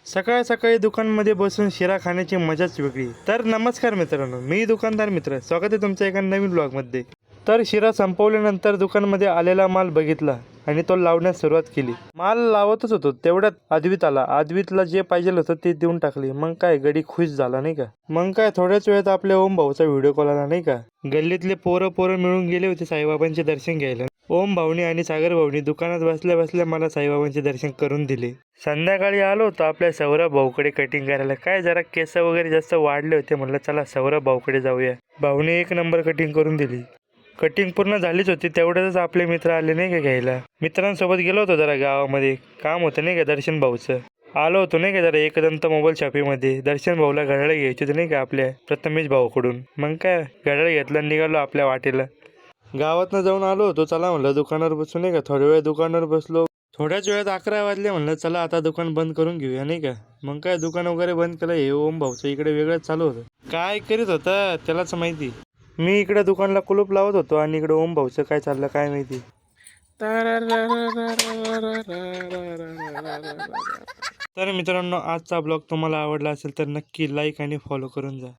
सकाळ सकाळी दुकानमध्ये बसून शिरा खाण्याची मजाच वेगळी। तर नमस्कार मित्रांनो, मी दुकानदार मित्र, स्वागत आहे तुमच्या एका नवीन ब्लॉगमध्ये। तर शिरा संपवल्यानंतर दुकानमध्ये आलेला माल बघितला आणि तो लावण्यास सुरुवात केली। माल लावतच होतो तेवढ्यात आद्वित आला। आद्वितला जे पाहिजे होतं ते देऊन टाकले। मग काय गडी खुश झाला नाही का। मग काय थोड्याच वेळात आपल्या ओम भाऊचा व्हिडिओ कॉल आला नाही का। गल्लीतले पोरं मिळून गेले होते साईबाबांचे दर्शन घ्यायला। ओम भाऊनी आणि सागर भाऊनी दुकानात बसल्या बसल्या मला साईबाबांचे दर्शन करून दिले। संध्याकाळी आलो होतो आपल्या सौरभ भाऊकडे कटिंग करायला। काय जरा केस वगैरे जास्त वाढले होते, म्हणलं चला सौरभ भाऊकडे जाऊया। भाऊने एक नंबर कटिंग करून दिली। कटिंग पूर्ण झालीच होती तेवढ्यातच आपले मित्र आले नाही का घ्यायला। मित्रांसोबत गेलो होतो जरा गावामध्ये, काम होतं नाही का दर्शन भाऊचं। आलो होतो नाही का जरा एकदंत मोबाईल शॉपीमध्ये। दर्शन भाऊला घड्याळ घ्यायची होती नाही का आपल्या प्रथमेश भाऊकडून। मग काय घड्याळ घेतलं, निघालो आपल्या वाटेला। गावातनं जाऊन आलो होतो, चला म्हणलं दुकानावर बसू नाही का। थोड्या वेळ दुकानावर बसलो, थोड्याच वेळात 11 वाजले, म्हणलं चला आता दुकान बंद करून घेऊया नाही का। मग काय दुकान वगैरे बंद केलं। हे ओम भाऊचं इकडे वेगळंच चालू होतं, काय करीत होता त्यालाच माहिती। मी इकडे दुकानला कुलूप लावत होतो आणि इकडे ओम भाऊचं काय चाललं काय माहिती। तर मित्रांनो, आजचा ब्लॉग तुम्हाला आवडला असेल तर नक्की लाईक आणि फॉलो करून जा।